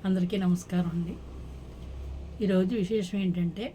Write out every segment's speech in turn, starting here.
అందరికీ నమస్కారం అండి. ఈరోజు విశేషం ఏంటంటే,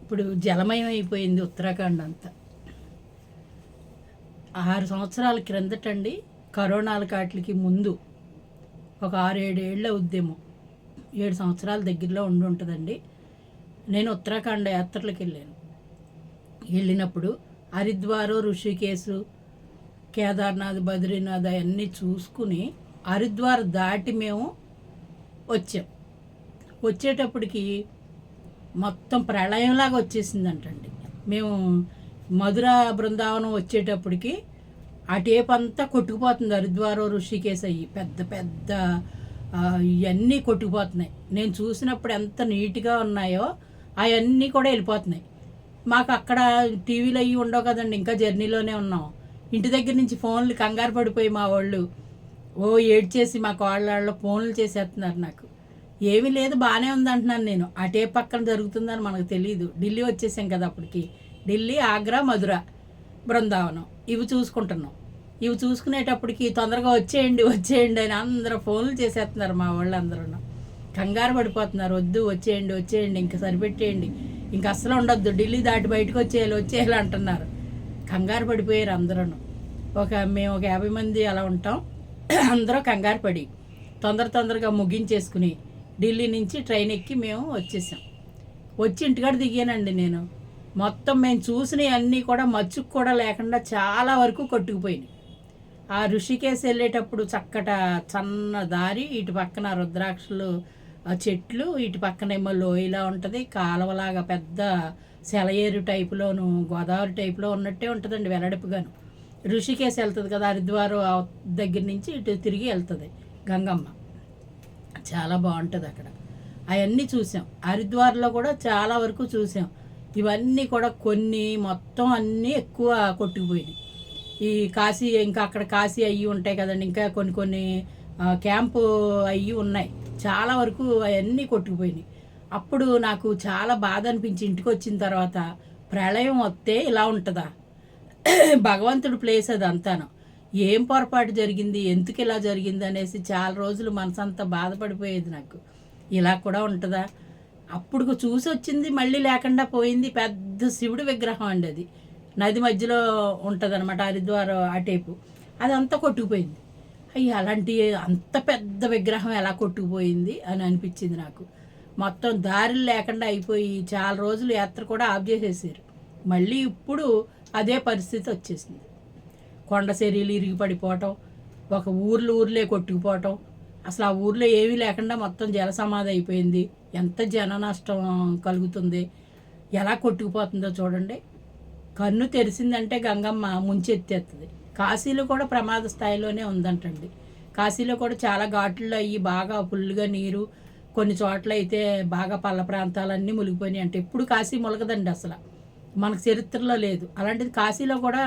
ఇప్పుడు జలమయం అయిపోయింది ఉత్తరాఖండ్ అంతా. 6 సంవత్సరాల క్రిందటండి, కరోనాల కాట్లకి ముందు ఒక 6-7 ఏళ్ళు అవుద్దేమో, 7 సంవత్సరాల దగ్గరలో ఉండి ఉంటుందండి. నేను ఉత్తరాఖండ్ యాత్రలకు వెళ్ళినప్పుడు హరిద్వారు, ఋషికేశు, కేదార్నాథ్, బద్రీనాథ్ అవన్నీ చూసుకుని హరిద్వార్ దాటి మేము వచ్చేటప్పటికి మొత్తం ప్రళయంలాగా వచ్చేసిందంటండి. మేము మధుర బృందావనం వచ్చేటప్పటికి ఆ టేప్ అంతా కొట్టుకుపోతుంది. హరిద్వారం, ఋషికేశ్ అయ్యి పెద్ద పెద్ద ఇవన్నీ కొట్టుకుపోతున్నాయి. నేను చూసినప్పుడు ఎంత నీట్గా ఉన్నాయో అవన్నీ కూడా వెళ్ళిపోతున్నాయి. మాకు అక్కడ టీవీలు అవి ఉండవు కదండి, ఇంకా జర్నీలోనే ఉన్నాం. ఇంటి దగ్గర నుంచి ఫోన్లు కంగారు పడిపోయి మా వాళ్ళు ఏడ్చేసి మా కోళ్ళ ఫోన్లు చేసేస్తున్నారు. నాకు ఏమీ లేదు, బాగానే ఉందంటున్నాను నేను. ఆ టేప్ పక్కన జరుగుతుందని మనకు తెలియదు. ఢిల్లీ వచ్చేసాం కదా అప్పటికి. ఢిల్లీ, ఆగ్రా, మధుర, బృందావనం ఇవి చూసుకుంటున్నాం. ఇవి చూసుకునేటప్పటికి తొందరగా వచ్చేయండి అని అందరూ ఫోన్లు చేసేస్తున్నారు. మా వాళ్ళు అందరూ కంగారు పడిపోతున్నారు. వద్దు, వచ్చేయండి ఇంకా సరిపెట్టేయండి, ఇంకా అస్సలు ఉండొద్దు, ఢిల్లీ దాటి బయటకు వచ్చేయాలి అంటున్నారు. కంగారు పడిపోయారు అందరూ. మేము ఒక 50 మంది అలా ఉంటాం. అందరూ కంగారు పడి తొందరగా ముగించేసుకుని ఢిల్లీ నుంచి ట్రైన్ ఎక్కి మేము వచ్చి ఇంటికాడ దిగానండి. నేను మొత్తం మేము చూసినవి అన్నీ కూడా మచ్చుకు కూడా లేకుండా చాలా వరకు కొట్టుకుపోయినాయి. ఆ ఋషికేశ్ వెళ్ళేటప్పుడు సన్న దారి, ఇటు పక్కన రుద్రాక్షలు చెట్లు, ఇటు పక్కనేమో లోయలా ఉంటుంది, కాలువలాగా పెద్ద సెలయేరు టైపులోను, గోదావరి టైపులో ఉన్నట్టే ఉంటుందండి వెడల్పుగాను. ఋషికేశ్ వెళ్తుంది కదా, హరిద్వారం దగ్గర నుంచి ఇటు తిరిగి వెళ్తుంది గంగమ్మ. చాలా బాగుంటుంది అక్కడ. అవన్నీ చూసాం. హరిద్వార్లో కూడా చాలా వరకు చూసాం. ఇవన్నీ కూడా కొన్ని మొత్తం అన్నీ ఎక్కువ కొట్టుకుపోయినాయి. ఈ కాశీ, ఇంకా అక్కడ కాశీ అయ్యి ఉంటాయి కదండి, ఇంకా కొన్ని క్యాంపు అయ్యి ఉన్నాయి. చాలా వరకు అవన్నీ కొట్టుకుపోయినాయి. అప్పుడు నాకు చాలా బాధ అనిపించి ఇంటికి వచ్చిన తర్వాత, ప్రళయం వస్తే ఇలా ఉంటుందా, భగవంతుడి ప్లేస్ అది అంతాను, ఏం పొరపాటు జరిగింది, ఎందుకు ఇలా జరిగింది అనేసి చాలా రోజులు మనసంతా బాధపడిపోయేది నాకు. ఇలా కూడా ఉంటుందా. అప్పుడు చూసి వచ్చింది, మళ్ళీ లేకుండా పోయింది. పెద్ద శివుడి విగ్రహం అండి అది, నది మధ్యలో ఉంటుంది అనమాట హరిద్వారం ఆ టేపు. అదంతా కొట్టుకుపోయింది. అలాంటి అంత పెద్ద విగ్రహం ఎలా కొట్టుకుపోయింది అని అనిపించింది నాకు. మొత్తం దారులు లేకుండా అయిపోయి చాలా రోజులు యాత్ర కూడా ఆఫ్ చేసేసారు. మళ్ళీ ఇప్పుడు అదే పరిస్థితి వచ్చేసింది. కొండ చర్యలు ఇరిగి పడిపోవటం, ఒక ఊర్లే కొట్టుకుపోవటం, అసలు ఆ ఊర్లో ఏమీ లేకుండా మొత్తం జలసమాధి అయిపోయింది. ఎంత జన నష్టం కలుగుతుంది, ఎలా కొట్టుకుపోతుందో చూడండి. కన్ను తెరిసిందంటే గంగమ్మ ముంచెత్తేస్తుంది. కాశీలో కూడా ప్రమాద స్థాయిలోనే ఉందంటండి. కాశీలో కూడా చాలా ఘాట్లలో అయ్యి బాగా ఫుల్గా నీరు, కొన్ని చోట్ల అయితే బాగా పల్ల ప్రాంతాలన్నీ మునిగిపోయినాయి. అంటే ఎప్పుడు కాశీ ములగదండి, అసలు మనకు చరిత్రలో లేదు. అలాంటిది కాశీలో కూడా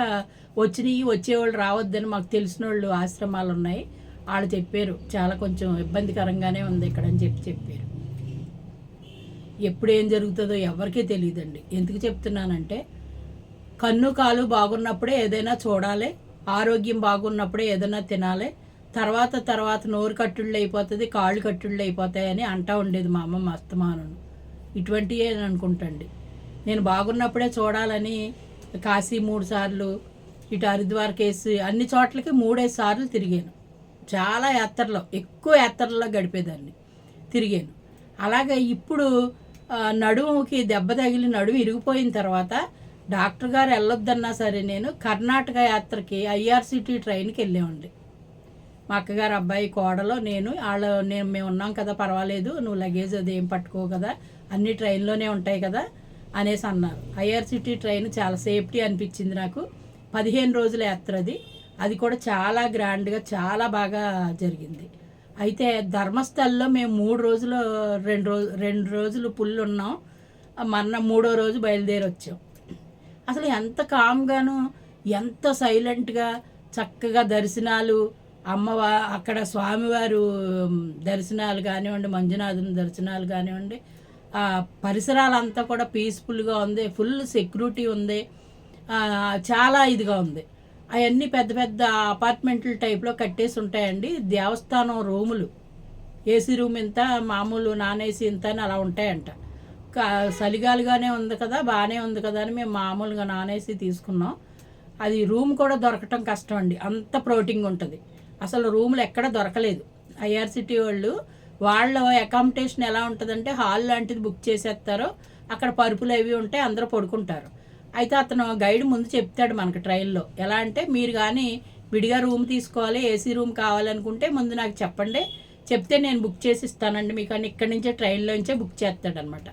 వచ్చేవాళ్ళు రావద్దని మాకు తెలిసిన వాళ్ళు ఆశ్రమాలు ఉన్నాయి, వాళ్ళు చెప్పారు. చాలా కొంచెం ఇబ్బందికరంగానే ఉంది ఇక్కడ అని చెప్పారు. ఎప్పుడు ఏం జరుగుతుందో ఎవరికీ తెలియదండి. ఎందుకు చెప్తున్నానంటే, కన్ను కాలు బాగున్నప్పుడే ఏదైనా చూడాలి, ఆరోగ్యం బాగున్నప్పుడే ఏదైనా తినాలి. తర్వాత నోరు కట్టుళ్ళు అయిపోతుంది, కాళ్ళు కట్టుళ్ళు అయిపోతాయని అంటూ ఉండేది మా అమ్మ అస్తమానం. ఇటువంటివే అనుకుంటండి. నేను బాగున్నప్పుడే చూడాలని కాశీ 3 సార్లు, ఇటు హరిద్వార్ కేసు అన్ని చోట్లకి 3-5 సార్లు తిరిగాను. చాలా యాత్రలో, ఎక్కువ యాత్రల్లో గడిపేదాన్ని, తిరిగాను. అలాగే ఇప్పుడు నడుముకి దెబ్బ తగిలి నడుము ఇరిగిపోయిన తర్వాత డాక్టర్ గారు వెళ్ళొద్దన్నా సరే నేను కర్ణాటక యాత్రకి ఐఆర్సిటీ ట్రైన్కి వెళ్ళామండి. మా అక్కగారు అబ్బాయి, కోడలో, మేము ఉన్నాం కదా, పర్వాలేదు, నువ్వు లగేజ్ అది ఏం పట్టుకో కదా, అన్ని ట్రైన్లోనే ఉంటాయి కదా అనేసి అన్నారు. ఐఆర్సిటీ ట్రైన్ చాలా సేఫ్టీ అనిపించింది నాకు. 15 రోజుల యాత్ర అది కూడా చాలా గ్రాండ్గా, చాలా బాగా జరిగింది. అయితే ధర్మస్థల్లో మేము 3 రోజులు, 2 రోజులు పుల్లు ఉన్నాం. మొన్న 3వ రోజు బయలుదేరి వచ్చాం. అసలు ఎంత కామ్గాను, ఎంత సైలెంట్గా, చక్కగా దర్శనాలు, అక్కడ స్వామివారు దర్శనాలు కానివ్వండి, మంజునాథుని దర్శనాలు కానివ్వండి, పరిసరాలంతా కూడా పీస్ఫుల్గా ఉంది, ఫుల్ సెక్యూరిటీ ఉంది, చాలా ఇదిగా ఉంది. అవన్నీ పెద్ద పెద్ద అపార్ట్మెంట్ల టైప్లో కట్టేసి ఉంటాయండి. దేవస్థానం రూములు ఏసీ రూమ్ ఇంత, మామూలు నాన్ ఏసీ ఇంత అని అలా ఉంటాయంట. చలిగాలిగానే ఉంది కదా, బాగానే ఉంది కదా అని మేము మామూలుగా నాన్ ఏసీ తీసుకున్నాం. అది రూమ్ కూడా దొరకటం కష్టం అండి, అంత ప్రోటీన్ ఉంటుంది. అసలు రూములు ఎక్కడ దొరకలేదు. ఐఆర్సిటీ వాళ్ళ అకామిడేషన్ ఎలా ఉంటుందంటే హాల్ లాంటిది బుక్ చేసేస్తారు, అక్కడ పరుపులు అవి ఉంటాయి, అందరూ పడుకుంటారు. అయితే అతను గైడ్ ముందు చెప్తాడు మనకి ట్రైన్లో, ఎలా అంటే మీరు కానీ విడిగా రూమ్ తీసుకోవాలి, ఏసీ రూమ్ కావాలనుకుంటే ముందు నాకు చెప్పండి, చెప్తే నేను బుక్ చేసి ఇస్తానండి మీకు అని ఇక్కడి నుంచే ట్రైన్లోంచే బుక్ చేస్తాడనమాట.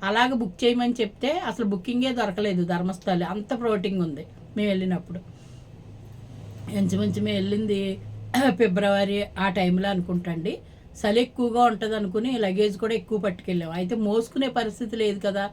అలాగ బుక్ చేయమని చెప్తే అసలు బుకింగే దొరకలేదు ధర్మస్థలి, అంత ప్రోటీన్ ఉంది మేము వెళ్ళినప్పుడు. ఇంచుమించు మేము వెళ్ళింది ఫిబ్రవరి ఆ టైంలో అనుకుంటండి. చలి ఎక్కువగా ఉంటుంది అనుకుని లగేజ్ కూడా ఎక్కువ పట్టుకెళ్ళాం. అయితే మోసుకునే పరిస్థితి లేదు కదా,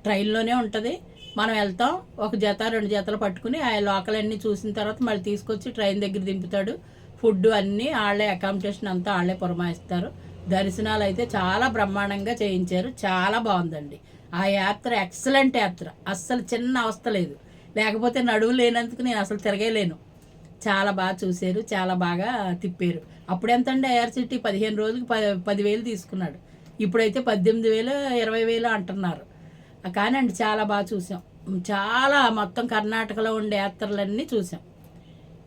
ట్రైన్లోనే ఉంటుంది. మనం వెళ్తాం, ఒక జత 2 జతలు పట్టుకుని ఆ లోకల్ అన్నీ చూసిన తర్వాత మళ్ళీ తీసుకొచ్చి ట్రైన్ దగ్గర దింపుతాడు. ఫుడ్ అన్నీ వాళ్ళే, అకామిడేషన్ అంతా వాళ్ళే పురమాయిస్తారు. దర్శనాలు అయితే చాలా బ్రహ్మాండంగా చేయించారు, చాలా బాగుందండి. ఆ యాత్ర ఎక్సలెంట్ యాత్ర, అస్సలు చిన్న అవస్థ లేదు. లేకపోతే నడువు లేనందుకు నేను అసలు తిరగలేను. చాలా బాగా చూశారు, చాలా బాగా తిప్పారు. అప్పుడెంతండి ఐఆర్సిటీ 15 రోజులకు 10,000 తీసుకున్నాడు. ఇప్పుడైతే 18,000 20,000 అంటున్నారు. కానీ అండి చాలా బాగా చూసాం. చాలా మొత్తం కర్ణాటకలో ఉండే యాత్రలన్నీ చూసాం.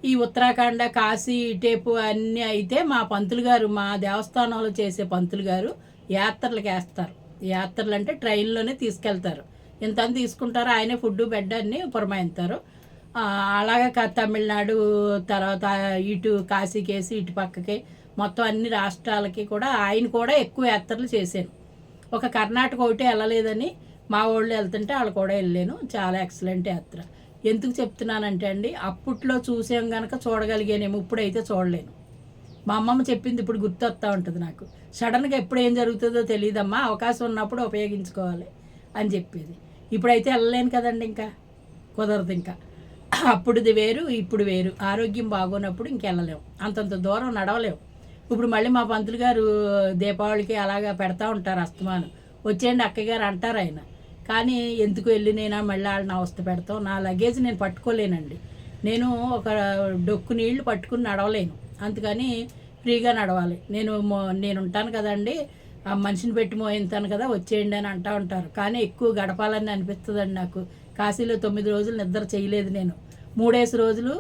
ఈ ఉత్తరాఖండ, కాశీ, టేపు అన్నీ అయితే మా పంతులు గారు, మా దేవస్థానంలో చేసే పంతులు గారు యాత్రలకు వేస్తారు. యాత్రలు అంటే ట్రైన్లోనే తీసుకెళ్తారు, ఇంత తీసుకుంటారు, ఆయనే ఫుడ్ బెడ్ అన్నీ పురమాయిస్తారు. అలాగే తమిళనాడు, తర్వాత ఇటు కాశీకేసి ఇటు పక్కకి మొత్తం అన్ని రాష్ట్రాలకి కూడా ఆయన కూడా ఎక్కువ యాత్రలు చేశాను. ఒక కర్ణాటక ఒకటే వెళ్ళలేదని మా వాళ్ళు వెళ్తుంటే వాళ్ళు కూడా వెళ్ళాను. చాలా ఎక్సలెంట్ యాత్ర. ఎందుకు చెప్తున్నానంటే అండి, అప్పట్లో చూసాం కనుక చూడగలిగానేమో, ఇప్పుడైతే చూడలేను. మా అమ్మమ్మ చెప్పింది ఇప్పుడు గుర్తొస్తూ ఉంటుంది నాకు. సడన్గా ఎప్పుడు ఏం జరుగుతుందో తెలియదమ్మా, అవకాశం ఉన్నప్పుడు ఉపయోగించుకోవాలి అని చెప్పేది. ఇప్పుడైతే వెళ్ళలేను కదండి, ఇంకా కుదరదు. ఇంకా అప్పుడుది వేరు, ఇప్పుడు వేరు. ఆరోగ్యం బాగోనప్పుడు ఇంకెళ్ళలేము, అంతంత దూరం నడవలేము. ఇప్పుడు మళ్ళీ మా పంతులు గారు దీపావళికి అలాగా పెడతా ఉంటారు అస్తమానం, వచ్చేయండి అక్కయ్య గారు అంటారు ఆయన. కానీ ఎందుకు వెళ్ళినైనా మళ్ళీ వాళ్ళని అవస్థ పెడతాం. నా లగేజ్ నేను పట్టుకోలేనండి, నేను ఒక డొక్కు నీళ్లు పట్టుకుని నడవలేను, అందుకని ఫ్రీగా నడవాలి. నేను ఉంటాను కదండి, ఆ మనిషిని పెట్టి మోయింతాను కదా, వచ్చేయండి అని అంటూ ఉంటారు. కానీ ఎక్కువ గడపాలని అనిపిస్తుందండి నాకు. కాశీలో 9 రోజులు నిద్ర చేయలేదు నేను. 3 రోజులు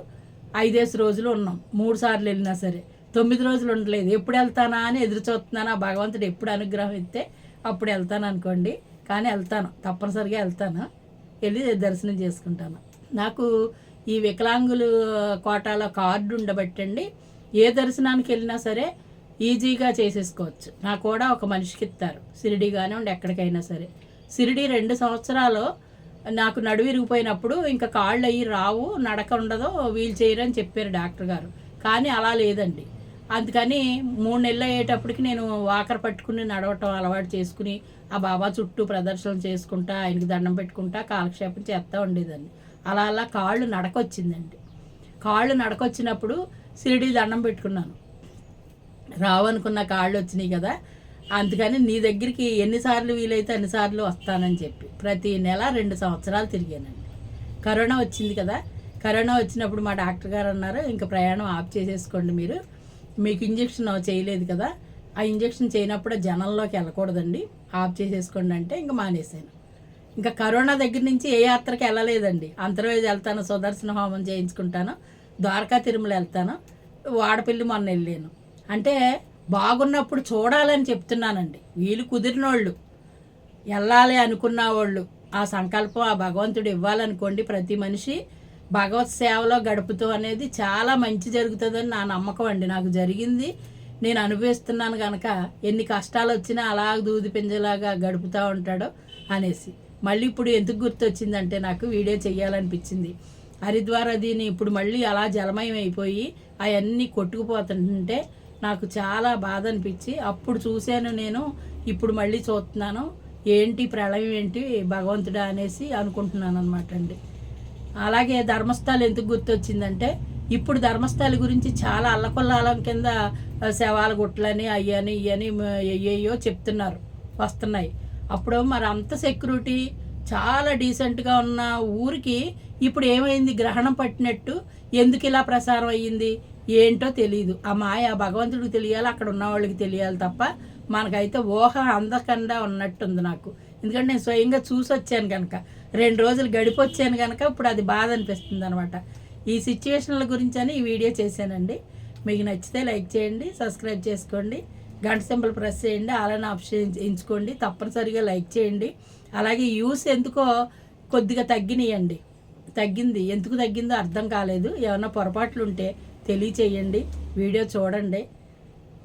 5 రోజులు ఉన్నాం, 3 సార్లు వెళ్ళినా సరే. 9 రోజులు ఉండలేదు. ఎప్పుడు వెళ్తానా అని ఎదురు చూస్తున్నాను, ఆ భగవంతుడు ఎప్పుడు అనుగ్రహం ఇస్తే అప్పుడు వెళ్తాను అనుకోండి. కానీ వెళ్తాను, తప్పనిసరిగా వెళ్తాను, వెళ్ళి దర్శనం చేసుకుంటాను. నాకు ఈ వికలాంగులు కోటాలో కార్డు ఉండబట్టండి, ఏ దర్శనానికి వెళ్ళినా సరే ఈజీగా చేసేసుకోవచ్చు. నాకు కూడా ఒక మనిషికి ఇస్తారు, షిరిడి కానివ్వండి ఎక్కడికైనా సరే. షిరిడి 2 సంవత్సరాలు నాకు నడువు విరిగిపోయినప్పుడు ఇంకా కాళ్ళు అయ్యి రావు, నడక ఉండదు, వీల్ చైర్ అని చెప్పారు డాక్టర్ గారు. కానీ అలా లేదండి. అందుకని 3 నెలలు అయ్యేటప్పటికి నేను వాకర్ పట్టుకుని నడవటం అలవాటు చేసుకుని ఆ బాబా చుట్టూ ప్రదర్శనలు చేసుకుంటా, ఆయనకి దండం పెట్టుకుంటా, కాలక్షేపం చేస్తూ ఉండేదాన్ని. అలా అలా కాళ్ళు నడకొచ్చిందండి. కాళ్ళు నడకొచ్చినప్పుడు షిరిడి దండం పెట్టుకున్నాను, రావనుకున్న కాళ్ళు వచ్చినాయి కదా, అందుకని నీ దగ్గరికి ఎన్నిసార్లు వీలైతే అన్నిసార్లు వస్తానని చెప్పి ప్రతి నెల 2 సంవత్సరాలు తిరిగానండి. కరోనా వచ్చింది కదా, కరోనా వచ్చినప్పుడు మా డాక్టర్ గారు అన్నారు, ఇంకా ప్రయాణం ఆఫ్ చేసేసుకోండి, మీకు ఇంజక్షన్ చేయలేదు కదా, ఆ ఇంజక్షన్ చేయనప్పుడు జనంలోకి వెళ్ళకూడదండి, ఆఫ్ చేసేసుకోండి అంటే ఇంకా మానేశాను. ఇంకా కరోనా దగ్గర నుంచి ఏ యాత్రకి వెళ్ళలేదండి. అంతర్వేది వెళ్తాను, సుదర్శన హోమం చేయించుకుంటాను, ద్వారకా తిరుమల వెళ్తాను, వాడపల్లి మొన్న వెళ్ళాను. అంటే బాగున్నప్పుడు చూడాలని చెప్తున్నానండి. వీలు కుదిరినోళ్ళు, వెళ్ళాలి అనుకున్న వాళ్ళు, ఆ సంకల్పం ఆ భగవంతుడు ఇవ్వాలనుకోండి, ప్రతి మనిషి భగవత్ సేవలో గడుపుతూ అనేది చాలా మంచి జరుగుతుందని నా నమ్మకం అండి. నాకు జరిగింది, నేను అనుభవిస్తున్నాను కనుక ఎన్ని కష్టాలు వచ్చినా అలా దూది పింజలాగా గడుపుతూ ఉంటాడో అనేసి. మళ్ళీ ఇప్పుడు ఎందుకు గుర్తొచ్చిందంటే నాకు వీడియో చెయ్యాలనిపించింది. హరిద్వార్ అదిని ఇప్పుడు మళ్ళీ అలా జలమయం అయిపోయి అవన్నీ కొట్టుకుపోతుంటే నాకు చాలా బాధ అనిపించి అప్పుడు చూశాను నేను, ఇప్పుడు మళ్ళీ చూస్తున్నాను, ఏంటి ప్రళయం ఏంటి భగవంతుడా అనేసి అనుకుంటున్నాను అనమాట అండి. అలాగే ధర్మస్థలం ఎందుకు గుర్తొచ్చిందంటే, ఇప్పుడు ధర్మస్థల గురించి చాలా అల్లకొల్లాలం కింద శవాల గుట్లని అయ్యని ఇయ్యని అయ్యయ్యో చెప్తున్నారు, వస్తున్నాయి. అప్పుడు మరి అంత సెక్యూరిటీ చాలా డీసెంట్గా ఉన్న ఊరికి ఇప్పుడు ఏమైంది, గ్రహణం పట్టినట్టు ఎందుకు ఇలా ప్రసారం అయ్యింది, ఏంటో తెలియదు. ఆ మాయ ఆ భగవంతుడికి తెలియాలి, అక్కడ ఉన్న వాళ్ళకి తెలియాలి తప్ప మనకైతే ఊహ అందకుండా ఉన్నట్టుంది నాకు. ఎందుకంటే నేను స్వయంగా చూసి వచ్చాను కనుక, 2 రోజులు గడిపొచ్చాను కనుక ఇప్పుడు అది బాధ అనిపిస్తుంది అనమాట. ఈ సిచ్యువేషన్ల గురించి అని ఈ వీడియో చేశానండి. మీకు నచ్చితే లైక్ చేయండి, సబ్స్క్రైబ్ చేసుకోండి, గంట సింబల్ ప్రెస్ చేయండి, అలానే ఆప్షన్ ఎంచుకోండి, తప్పనిసరిగా లైక్ చేయండి. అలాగే యూస్ ఎందుకో కొద్దిగా తగ్గింది, ఎందుకు తగ్గిందో అర్థం కాలేదు. ఏమన్నా పొరపాట్లు ఉంటే తెలియచేయండి, వీడియో చూడండి.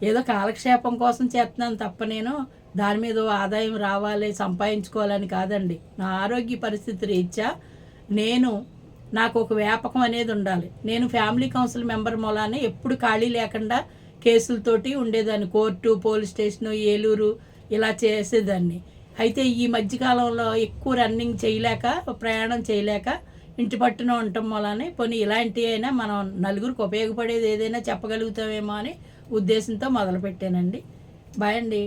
ఏదో కాలక్షేపం కోసం చేస్తున్నాను తప్ప నేను దాని మీద ఆదాయం రావాలి, సంపాదించుకోవాలని కాదండి. నా ఆరోగ్య పరిస్థితి రీత్యా నాకు ఒక వ్యాపకం అనేది ఉండాలి. నేను ఫ్యామిలీ కౌన్సిల్ మెంబర్ మూలానే ఎప్పుడు ఖాళీ లేకుండా కేసులతోటి ఉండేదాన్ని. కోర్టు, పోలీస్ స్టేషను, ఏలూరు ఇలా చేసేదాన్ని. అయితే ఈ మధ్యకాలంలో ఎక్కువ రన్నింగ్ చేయలేక, ప్రయాణం చేయలేక ఇంటి పట్టున ఉండటం వల్లనే పోనీ ఇలాంటివి అయినా మనం నలుగురికి ఉపయోగపడేది ఏదైనా చెప్పగలుగుతామేమో అని ఉద్దేశంతో మొదలుపెట్టానండి. బాయ్ అండి.